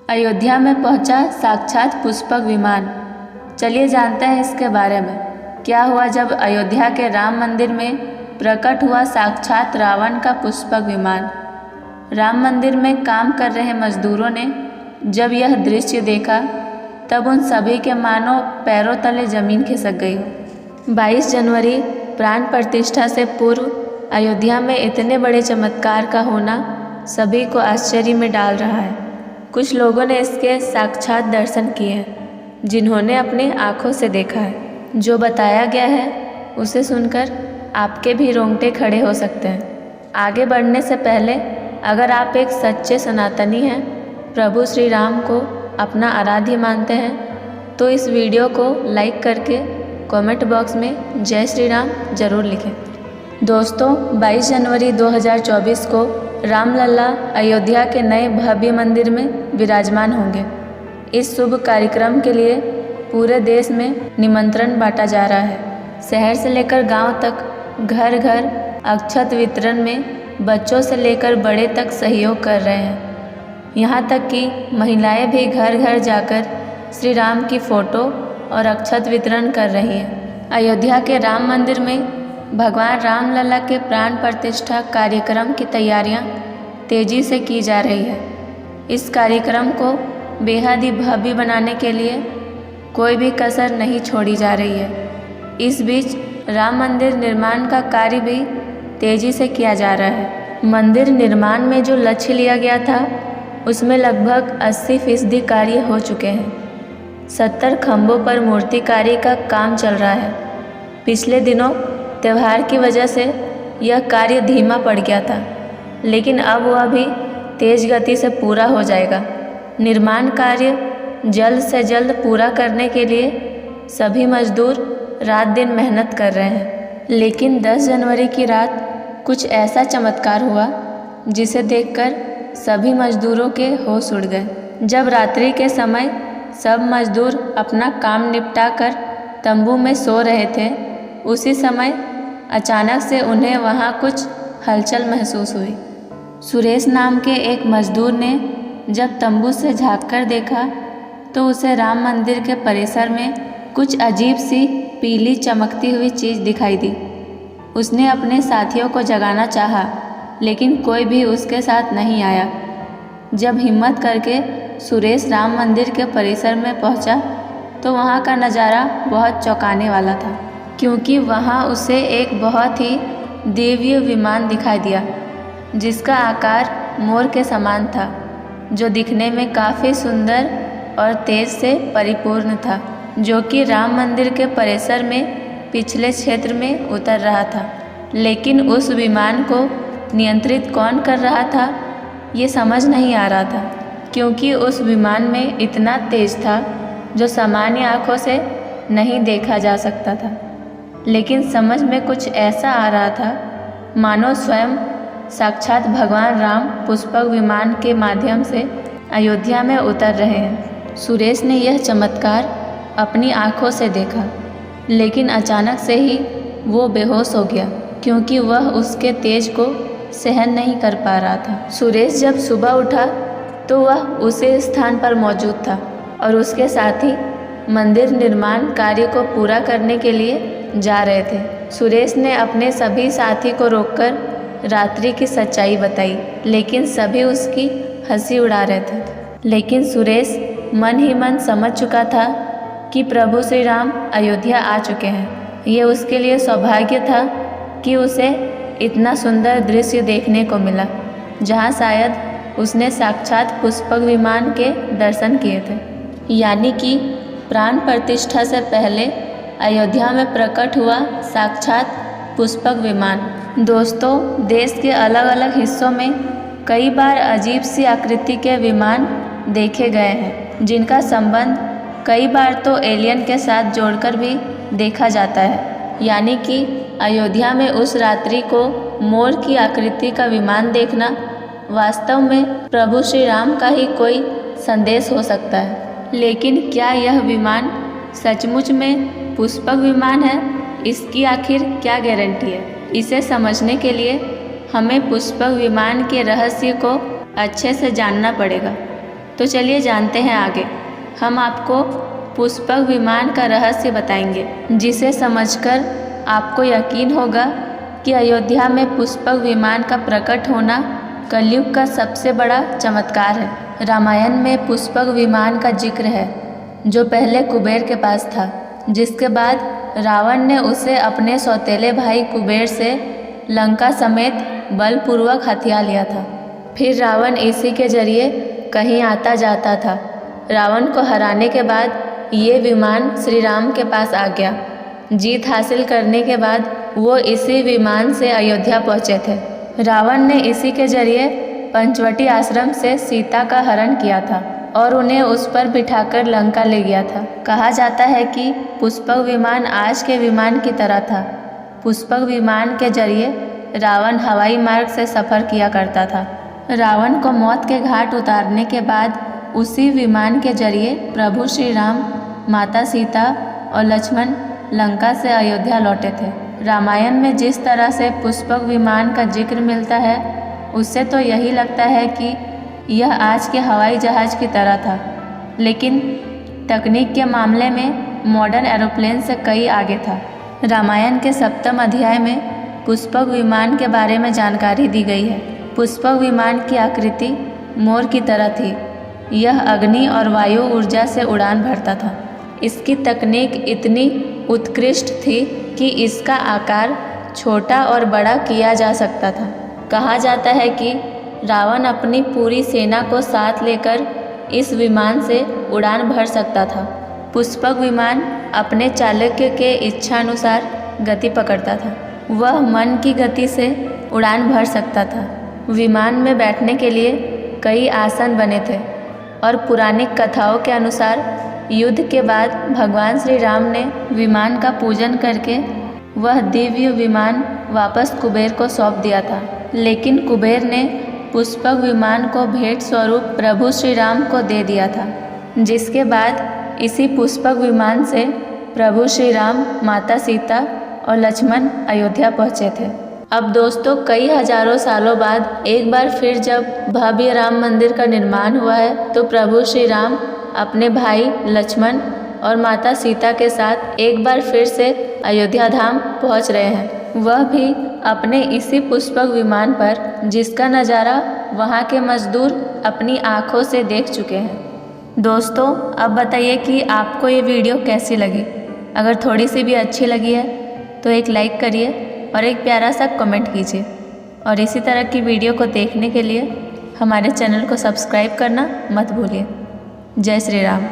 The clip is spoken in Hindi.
अयोध्या में पहुंचा साक्षात पुष्पक विमान। चलिए जानते हैं इसके बारे में। क्या हुआ जब अयोध्या के राम मंदिर में प्रकट हुआ साक्षात रावण का पुष्पक विमान। राम मंदिर में काम कर रहे मजदूरों ने जब यह दृश्य देखा तब उन सभी के मानो पैरों तले जमीन खिसक गई हो। 22 जनवरी प्राण प्रतिष्ठा से पूर्व अयोध्या में इतने बड़े चमत्कार का होना सभी को आश्चर्य में डाल रहा है। कुछ लोगों ने इसके साक्षात दर्शन किए हैं, जिन्होंने अपनी आँखों से देखा है। जो बताया गया है उसे सुनकर आपके भी रोंगटे खड़े हो सकते हैं। आगे बढ़ने से पहले अगर आप एक सच्चे सनातनी हैं, प्रभु श्री राम को अपना आराध्य मानते हैं, तो इस वीडियो को लाइक करके कमेंट बॉक्स में जय श्री राम जरूर लिखें। दोस्तों, 22 जनवरी 2024 को रामलला अयोध्या के नए भव्य मंदिर में विराजमान होंगे। इस शुभ कार्यक्रम के लिए पूरे देश में निमंत्रण बांटा जा रहा है। शहर से लेकर गांव तक घर घर अक्षत वितरण में बच्चों से लेकर बड़े तक सहयोग कर रहे हैं। यहाँ तक कि महिलाएं भी घर घर जाकर श्री राम की फ़ोटो और अक्षत वितरण कर रही हैं। अयोध्या के राम मंदिर में भगवान रामलला के प्राण प्रतिष्ठा कार्यक्रम की तैयारियां तेज़ी से की जा रही है। इस कार्यक्रम को बेहद ही भव्य बनाने के लिए कोई भी कसर नहीं छोड़ी जा रही है। इस बीच राम मंदिर निर्माण का कार्य भी तेज़ी से किया जा रहा है। मंदिर निर्माण में जो लक्ष्य लिया गया था उसमें लगभग 80% कार्य हो चुके हैं। 70 खंभों पर मूर्ति कार्य का काम चल रहा है। पिछले दिनों त्यौहार की वजह से यह कार्य धीमा पड़ गया था, लेकिन अब वह भी तेज़ गति से पूरा हो जाएगा। निर्माण कार्य जल्द से जल्द पूरा करने के लिए सभी मजदूर रात दिन मेहनत कर रहे हैं। लेकिन 10 जनवरी की रात कुछ ऐसा चमत्कार हुआ जिसे देखकर सभी मजदूरों के होश उड़ गए। जब रात्रि के समय सब मजदूर अपना काम निपटा कर तंबू में सो रहे थे, उसी समय अचानक से उन्हें वहाँ कुछ हलचल महसूस हुई। सुरेश नाम के एक मजदूर ने जब तंबू से झांककर देखा तो उसे राम मंदिर के परिसर में कुछ अजीब सी पीली चमकती हुई चीज़ दिखाई दी। उसने अपने साथियों को जगाना चाहा, लेकिन कोई भी उसके साथ नहीं आया। जब हिम्मत करके सुरेश राम मंदिर के परिसर में पहुंचा तो वहां का नज़ारा बहुत चौंकाने वाला था, क्योंकि वहां उसे एक बहुत ही दिव्य विमान दिखाई दिया जिसका आकार मोर के समान था, जो दिखने में काफ़ी सुंदर और तेज से परिपूर्ण था, जो कि राम मंदिर के परिसर में पिछले क्षेत्र में उतर रहा था। लेकिन उस विमान को नियंत्रित कौन कर रहा था ये समझ नहीं आ रहा था, क्योंकि उस विमान में इतना तेज था जो सामान्य आँखों से नहीं देखा जा सकता था। लेकिन समझ में कुछ ऐसा आ रहा था मानो स्वयं साक्षात भगवान राम पुष्पक विमान के माध्यम से अयोध्या में उतर रहे हैं। सुरेश ने यह चमत्कार अपनी आँखों से देखा, लेकिन अचानक से ही वो बेहोश हो गया, क्योंकि वह उसके तेज को सहन नहीं कर पा रहा था। सुरेश जब सुबह उठा तो वह उसी स्थान पर मौजूद था और उसके साथी मंदिर निर्माण कार्य को पूरा करने के लिए जा रहे थे। सुरेश ने अपने सभी साथी को रोककर रात्रि की सच्चाई बताई, लेकिन सभी उसकी हंसी उड़ा रहे थे। लेकिन सुरेश मन ही मन समझ चुका था कि प्रभु श्री राम अयोध्या आ चुके हैं। ये उसके लिए सौभाग्य था कि उसे इतना सुंदर दृश्य देखने को मिला, जहाँ शायद उसने साक्षात पुष्पक विमान के दर्शन किए थे। यानी कि प्राण प्रतिष्ठा से पहले अयोध्या में प्रकट हुआ साक्षात पुष्पक विमान। दोस्तों, देश के अलग अलग हिस्सों में कई बार अजीब सी आकृति के विमान देखे गए हैं, जिनका संबंध कई बार तो एलियन के साथ जोड़कर भी देखा जाता है। यानी कि अयोध्या में उस रात्रि को मोर की आकृति का विमान देखना वास्तव में प्रभु श्री राम का ही कोई संदेश हो सकता है। लेकिन क्या यह विमान सचमुच में पुष्पक विमान है? इसकी आखिर क्या गारंटी है? इसे समझने के लिए हमें पुष्पक विमान के रहस्य को अच्छे से जानना पड़ेगा। तो चलिए जानते हैं आगे। हम आपको पुष्पक विमान का रहस्य बताएंगे, जिसे समझकर आपको यकीन होगा कि अयोध्या में पुष्पक विमान का प्रकट होना कलयुग का सबसे बड़ा चमत्कार है। रामायण में पुष्पक विमान का जिक्र है, जो पहले कुबेर के पास था, जिसके बाद रावण ने उसे अपने सौतेले भाई कुबेर से लंका समेत बलपूर्वक हथिया लिया था। फिर रावण इसी के जरिए कहीं आता जाता था। रावण को हराने के बाद ये विमान श्री राम के पास आ गया। जीत हासिल करने के बाद वो इसी विमान से अयोध्या पहुँचे थे। रावण ने इसी के जरिए पंचवटी आश्रम से सीता का हरण किया था और उन्हें उस पर बिठाकर लंका ले गया था। कहा जाता है कि पुष्पक विमान आज के विमान की तरह था। पुष्पक विमान के जरिए रावण हवाई मार्ग से सफ़र किया करता था। रावण को मौत के घाट उतारने के बाद उसी विमान के जरिए प्रभु श्री राम, माता सीता और लक्ष्मण लंका से अयोध्या लौटे थे। रामायण में जिस तरह से पुष्पक विमान का जिक्र मिलता है, उससे तो यही लगता है कि यह आज के हवाई जहाज़ की तरह था, लेकिन तकनीक के मामले में मॉडर्न एरोप्लेन से कई आगे था। रामायण के 7वें अध्याय में पुष्पक विमान के बारे में जानकारी दी गई है। पुष्पक विमान की आकृति मोर की तरह थी। यह अग्नि और वायु ऊर्जा से उड़ान भरता था। इसकी तकनीक इतनी उत्कृष्ट थी कि इसका आकार छोटा और बड़ा किया जा सकता था। कहा जाता है कि रावण अपनी पूरी सेना को साथ लेकर इस विमान से उड़ान भर सकता था। पुष्पक विमान अपने चालक के इच्छानुसार गति पकड़ता था। वह मन की गति से उड़ान भर सकता था। विमान में बैठने के लिए कई आसन बने थे और पुरानी कथाओं के अनुसार युद्ध के बाद भगवान श्री राम ने विमान का पूजन करके वह दिव्य विमान वापस कुबेर को सौंप दिया था। लेकिन कुबेर ने पुष्पक विमान को भेंट स्वरूप प्रभु श्री राम को दे दिया था, जिसके बाद इसी पुष्पक विमान से प्रभु श्री राम, माता सीता और लक्ष्मण अयोध्या पहुँचे थे। अब दोस्तों, कई हजारों सालों बाद एक बार फिर जब भव्य राम मंदिर का निर्माण हुआ है, तो प्रभु श्री राम अपने भाई लक्ष्मण और माता सीता के साथ एक बार फिर से अयोध्या धाम पहुंच रहे हैं, वह भी अपने इसी पुष्पक विमान पर, जिसका नज़ारा वहां के मजदूर अपनी आंखों से देख चुके हैं। दोस्तों, अब बताइए कि आपको ये वीडियो कैसी लगी। अगर थोड़ी सी भी अच्छी लगी है तो एक लाइक करिए और एक प्यारा सा कमेंट कीजिए। और इसी तरह की वीडियो को देखने के लिए हमारे चैनल को सब्सक्राइब करना मत भूलिए। जय श्री राम।